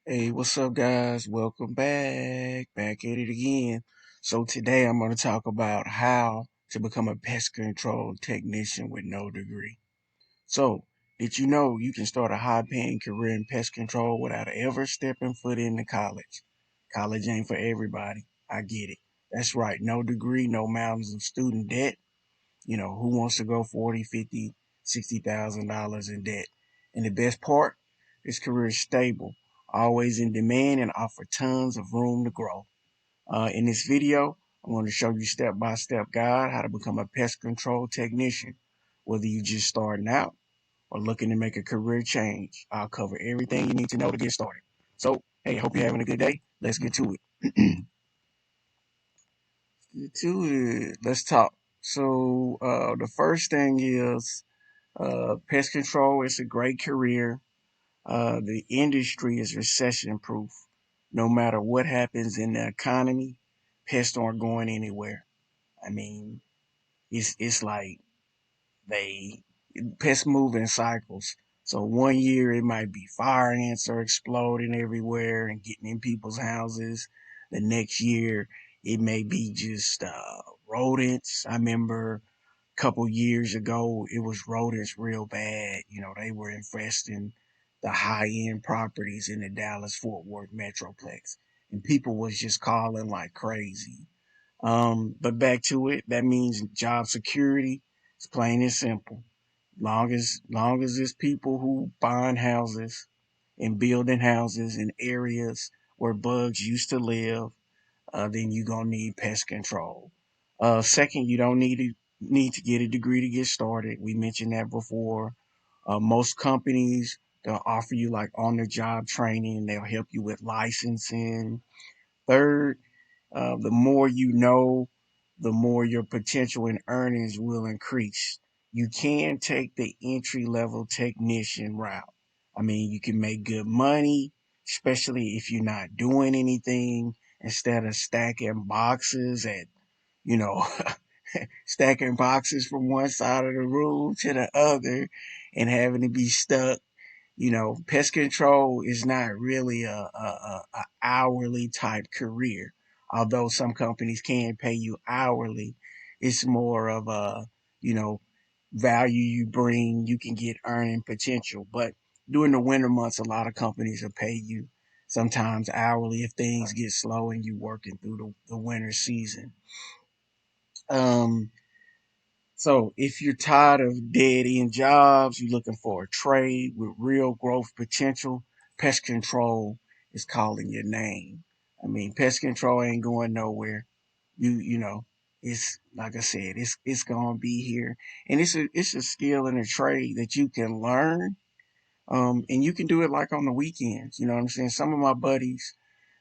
Hey, what's up, guys? Welcome back at it again. So today I'm going to talk about how to become a pest control technician with no degree. So, did you know you can start a high-paying career in pest control without ever stepping foot into college? College ain't for everybody. I get it. That's right. No degree, no mountains of student debt. Who wants to go 40, 50, $60,000 in debt? And the best part, this career is stable, always in demand, and offer tons of room to grow. In this video, I'm going to show you step-by-step guide how to become a pest control technician, whether you're just starting out or looking to make a career change. I'll cover everything you need to know to get started. So, hey, I hope you're having a good day. Let's get to it. Let's talk. So, the first thing is pest control is a great career. The industry is recession proof. No matter what happens in the economy, pests aren't going anywhere. I mean, it's like they pests move in cycles. So one year it might be fire ants are exploding everywhere and getting in people's houses. The next year it may be just rodents. I remember couple years ago, it was rodents real bad. They were infesting the high end properties in the Dallas Fort Worth Metroplex. And people was just calling like crazy. But back to it, that means job security. It's plain and simple. Long as there's people who buying houses and building houses in areas where bugs used to live, then you're gonna need pest control. Second, you don't need to get a degree to get started. We mentioned that before. Most companies they'll offer you like on the job training. They'll help you with licensing. Third, the more you know, the more your potential in earnings will increase. You can take the entry level technician route. I mean, you can make good money, especially if you're not doing anything instead of stacking boxes at, you know, stacking boxes from one side of the room to the other and having to be stuck. Pest control is not really a hourly type career. Although some companies can pay you hourly, it's more of a, you know, value you bring, you can get earning potential. But during the winter months, a lot of companies will pay you sometimes hourly if things get slow and you working through the winter season. Um, so if you're tired of dead end jobs, you're looking for a trade with real growth potential, pest control is calling your name. I mean, pest control ain't going nowhere. You know, it's like I said, it's gonna be here. And it's a skill and a trade that you can learn. And you can do it like on the weekends. You know what I'm saying? Some of my buddies,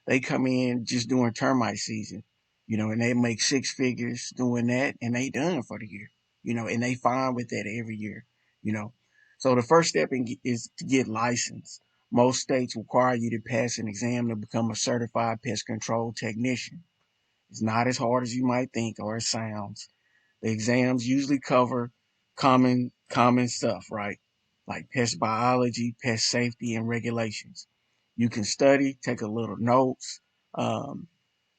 they come in just doing termite season, and they make six figures doing that and they done for the year, and they fine with that every year, you know. So the first step is to get licensed. Most states require you to pass an exam to become a certified pest control technician. It's not as hard as you might think or it sounds. The exams usually cover common stuff, right? Like pest biology, pest safety, and regulations. You can study, take a little notes. Um,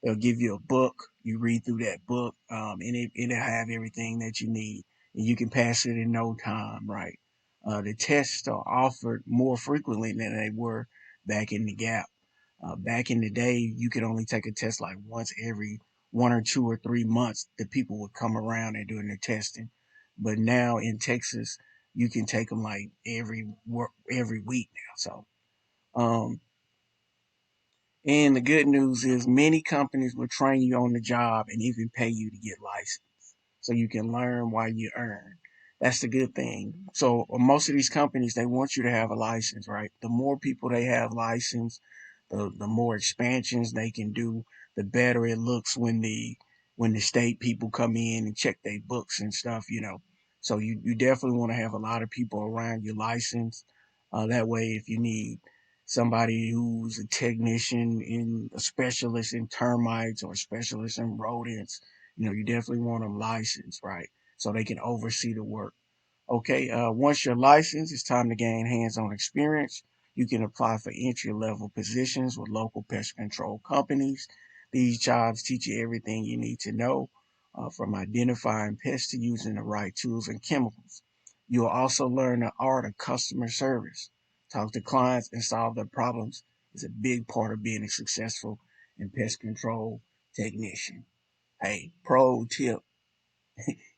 they'll give you a book. You read through that book, and it'll have everything that you need, and you can pass it in no time, right? The tests are offered more frequently than they were back in the gap. Back in the day, you could only take a test like once every 1 or 2 or 3 months. The people would come around and doing the testing, but now in Texas, you can take them like every week now. So, um, and the good news is many companies will train you on the job and even pay you to get licensed, so you can learn while you earn. That's the good thing. So most of these companies, they want you to have a license, right? The more people they have licensed, the more expansions they can do, the better it looks when the state people come in and check their books and stuff. So you definitely want to have a lot of people around your license. That way, if you need somebody who's a technician in a specialist in termites or a specialist in rodents, you definitely want them licensed, right? So they can oversee the work. Okay, once you're licensed, it's time to gain hands-on experience. You can apply for entry-level positions with local pest control companies. These jobs teach you everything you need to know, from identifying pests to using the right tools and chemicals. You'll also learn the art of customer service. Talk to clients and solve their problems is a big part of being a successful and pest control technician. Hey, pro tip,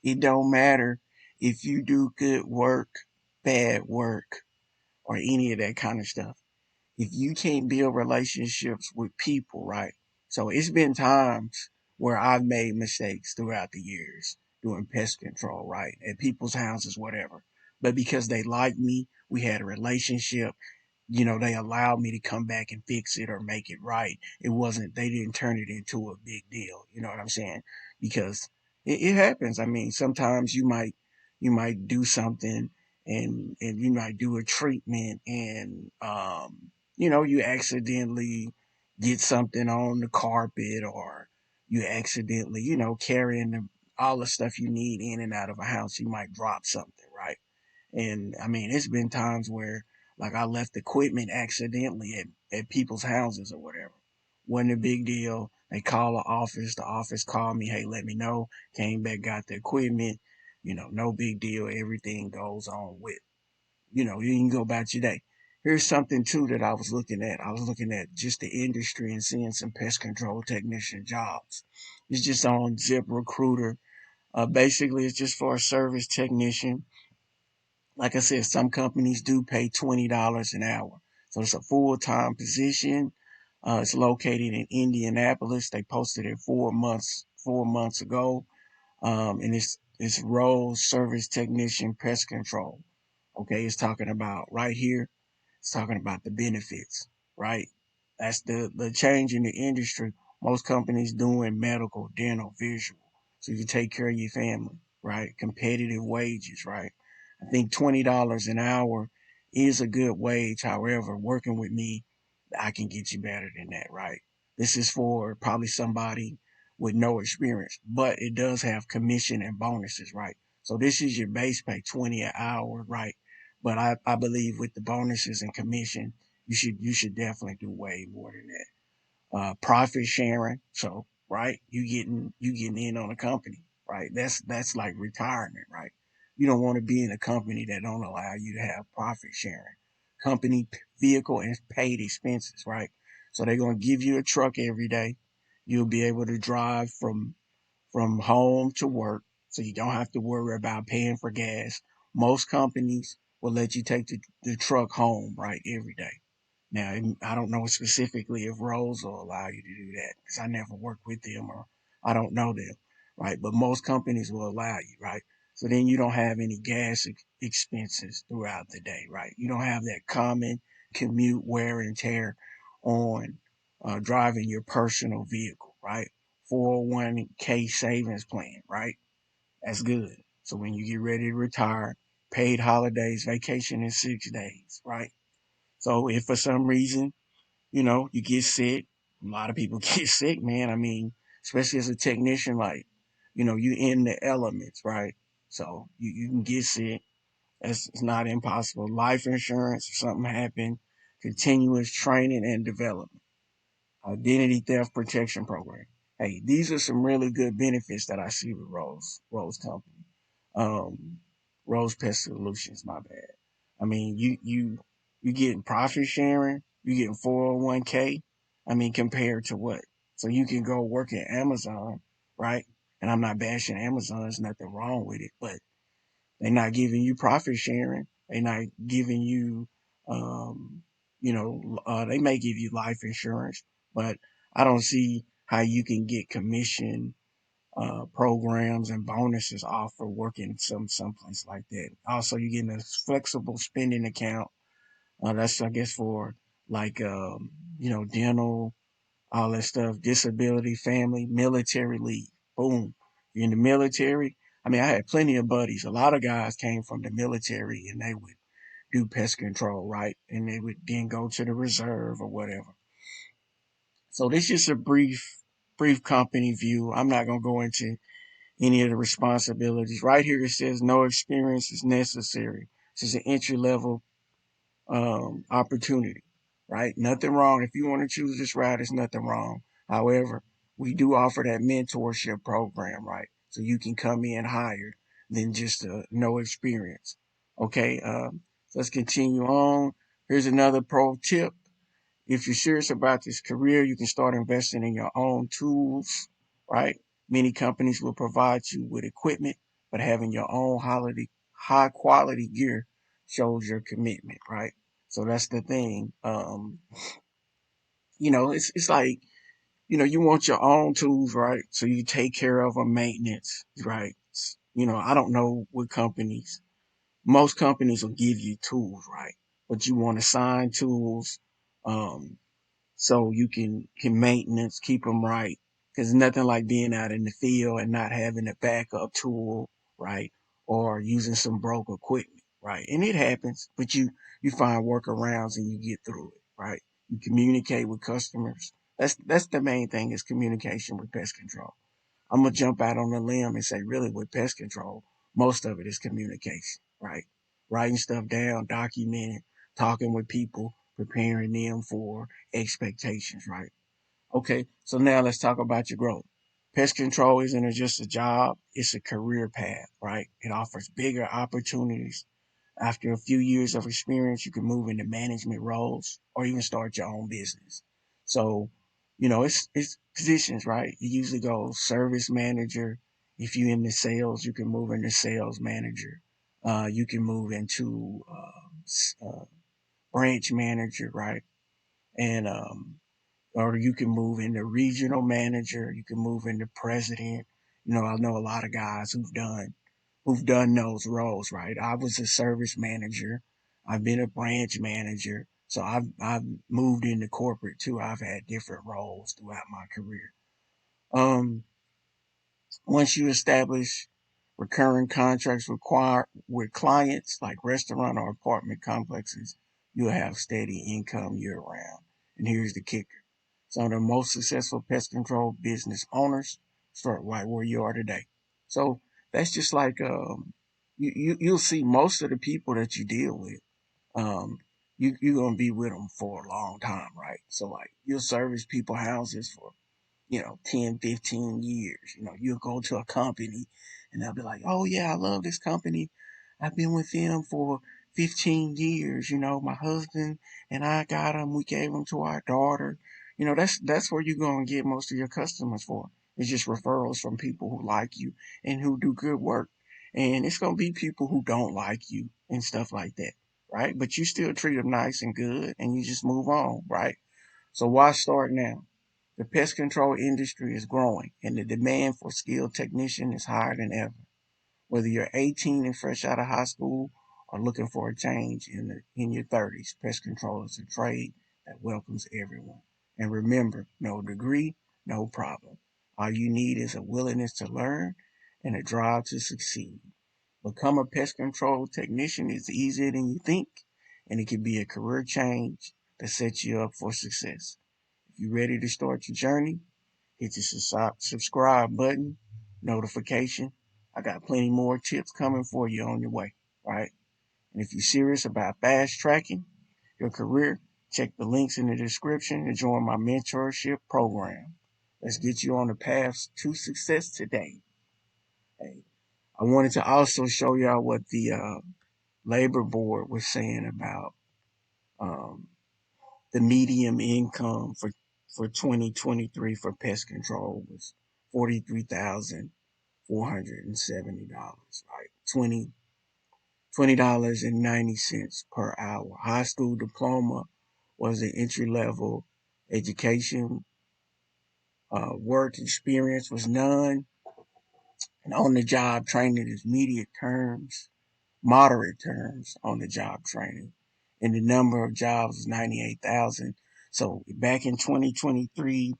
it don't matter if you do good work, bad work, or any of that kind of stuff. If you can't build relationships with people, right? So it's been times where I've made mistakes throughout the years doing pest control, right? At people's houses, whatever. But because they liked me, we had a relationship, they allowed me to come back and fix it or make it right. They didn't turn it into a big deal. You know what I'm saying? Because it happens. I mean, sometimes you might do something and you might do a treatment and, you accidentally get something on the carpet or you accidentally, carrying all the stuff you need in and out of a house. You might drop something, right? And I mean, it's been times where like I left equipment accidentally at people's houses or whatever. Wasn't a big deal. They call the office called me, hey, let me know. Came back, got the equipment, no big deal. Everything goes on with, you can go about your day. Here's something too that I was looking at. I was looking at just the industry and seeing some pest control technician jobs. It's just on ZipRecruiter. Basically, it's just for a service technician. Like I said, some companies do pay $20 an hour. So it's a full-time position. It's located in Indianapolis. They posted it 4 months ago. And it's role service technician pest control. Okay, it's talking about right here. It's talking about the benefits, right? That's the change in the industry. Most companies doing medical, dental, visual. So you can take care of your family, right? Competitive wages, right? I think $20 an hour is a good wage. However, working with me, I can get you better than that, right? This is for probably somebody with no experience, but it does have commission and bonuses, right? So this is your base pay, 20 an hour, right? But I believe with the bonuses and commission, you should definitely do way more than that. Profit sharing. So right, you getting in on a company, right? That's like retirement, right? You don't want to be in a company that don't allow you to have profit sharing, company vehicle and paid expenses, right? So they're gonna give you a truck every day. You'll be able to drive from home to work, so you don't have to worry about paying for gas. Most companies will let you take the truck home, right, every day. Now, I don't know specifically if Rose will allow you to do that because I never worked with them or I don't know them, right? But most companies will allow you, right? So then you don't have any gas expenses throughout the day, right? You don't have that common commute wear and tear on driving your personal vehicle, right? 401k savings plan, right? That's good. So when you get ready to retire, paid holidays, vacation in 6 days, right? So if for some reason, you get sick, a lot of people get sick, man. I mean, especially as a technician, like, you in the elements, right? So you can get sick. It's not impossible. Life insurance, if something happened, continuous training and development, identity theft protection program. Hey, these are some really good benefits that I see with Rose Company. Um, Rose Pest Solutions, my bad. I mean, you getting profit sharing, you getting 401k. I mean, compared to what? So you can go work at Amazon, right? And I'm not bashing Amazon. There's nothing wrong with it, but they're not giving you profit sharing. They're not giving you, they may give you life insurance, but I don't see how you can get commission programs and bonuses off for working someplace like that. Also, you're getting a flexible spending account. That's I guess for like dental, all that stuff, disability, family, military leave. Boom. You're in the military. I mean, I had plenty of buddies. A lot of guys came from the military and they would do pest control, right? And they would then go to the reserve or whatever. So this is a brief company view. I'm not going to go into any of the responsibilities. Right here it says no experience is necessary. This is an entry level opportunity, right? Nothing wrong. If you want to choose this route, there's nothing wrong. However, we do offer that mentorship program, right? So you can come in higher than just no experience. Okay, let's continue on. Here's another pro tip. If you're serious about this career, you can start investing in your own tools, right? Many companies will provide you with equipment, but having your own high quality gear shows your commitment, right? So that's the thing. It's like, you want your own tools, right? So you take care of them, maintenance, right? I don't know what companies, most companies will give you tools, right? But you want assigned tools, um, so you can maintenance, keep them right. Because nothing like being out in the field and not having a backup tool, right? Or using some broke equipment, right? And it happens, but you find workarounds and you get through it, right? You communicate with customers. That's the main thing is communication with pest control. I'm gonna jump out on a limb and say, really, with pest control, most of it is communication, right? Writing stuff down, documenting, talking with people, preparing them for expectations, right? Okay, so now let's talk about your growth. Pest control isn't just a job, it's a career path, right? It offers bigger opportunities. After a few years of experience, you can move into management roles or even start your own business. So, it's positions, right? You usually go service manager. If you're in the sales, you can move into sales manager. You can move into branch manager, right? And or you can move into regional manager. You can move into president. I know a lot of guys who've done those roles, right? I was a service manager. I've been a branch manager. So I've moved into corporate too. I've had different roles throughout my career. Um, Once you establish recurring contracts with clients like restaurant or apartment complexes, you'll have steady income year round. And here's the kicker. Some of the most successful pest control business owners start right where you are today. So that's just like you'll see most of the people that you deal with. Um, you're gonna be with them for a long time, right? So like you'll service people houses for 10, 15 years. You'll go to a company and they'll be like, oh, yeah, I love this company. I've been with them for 15 years. My husband and I got them. We gave them to our daughter. That's where you're going to get most of your customers for. It's just referrals from people who like you and who do good work. And it's going to be people who don't like you and stuff like that, right? But you still treat them nice and good and you just move on, right? So why start now? The pest control industry is growing, and the demand for skilled technicians is higher than ever. Whether you're 18 and fresh out of high school or looking for a change in your 30s, pest control is a trade that welcomes everyone. And remember, no degree, no problem. All you need is a willingness to learn and a drive to succeed. Become a pest control technician is easier than you think, and it can be a career change that sets you up for success. If you're ready to start your journey, hit the subscribe button, notification. I got plenty more tips coming for you on your way, right? And if you're serious about fast tracking your career, check the links in the description to join my mentorship program. Let's get you on the path to success today. Hey, I wanted to also show y'all what the labor board was saying about um, the median income for 2023 for pest control was $43,470, right? $20.90 per hour. High school diploma was an entry level education. Work experience was none, and on the job training is moderate terms on the job training. And the number of jobs is 98,000. So back in 2023,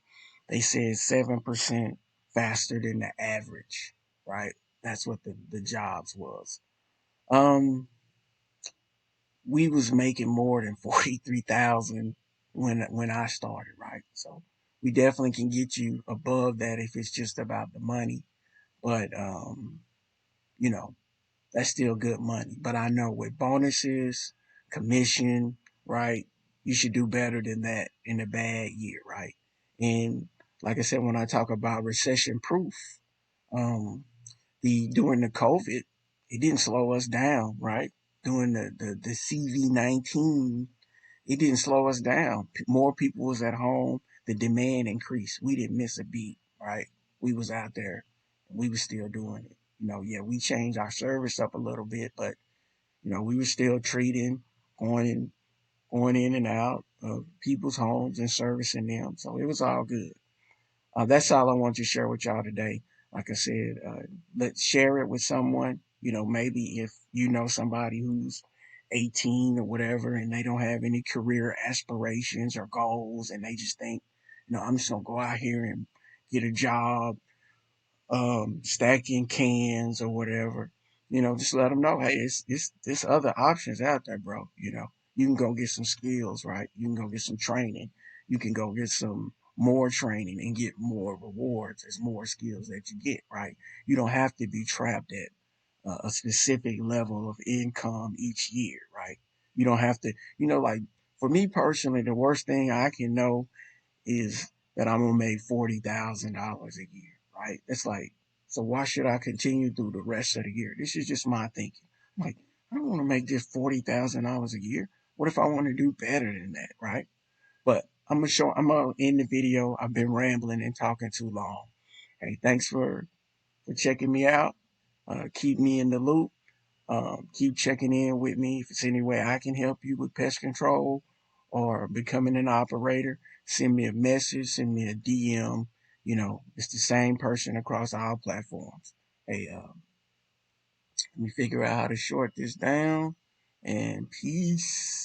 they said 7% faster than the average, right? That's what the jobs was. We was making more than 43,000 when I started, right? So we definitely can get you above that if it's just about the money. But you know, that's still good money. But I know with bonuses, commission, right? You should do better than that in a bad year, right? And like I said, when I talk about recession proof, um, the during the COVID, it didn't slow us down, right? During the CV-19, it didn't slow us down. More people was at home. The demand increased. We didn't miss a beat, right? We was out there. We was still doing it. Yeah, we changed our service up a little bit, but we were still treating, going in, going in and out of people's homes and servicing them. So it was all good. That's all I want to share with y'all today. Like I said, let's share it with someone. Maybe if you know somebody who's 18 or whatever and they don't have any career aspirations or goals and they just think, I'm just going to go out here and get a job stacking cans or whatever, just let them know, hey, it's there's other options out there, bro. You can go get some skills, right? You can go get some training. You can go get some more training and get more rewards as more skills that you get, right? You don't have to be trapped at a specific level of income each year, right? You don't have to, like for me personally, the worst thing I can know is that I'm gonna make $40,000 a year, right? It's like, so why should I continue through the rest of the year? This is just my thinking. I'm like, I don't want to make just $40,000 a year. What if I want to do better than that, right? But I'm gonna end the video. I've been rambling and talking too long. Hey, thanks for checking me out. Keep me in the loop. Keep checking in with me. If it's any way I can help you with pest control or becoming an operator, send me a message, send me a DM. It's the same person across all platforms. Hey, let me figure out how to short this down. And peace.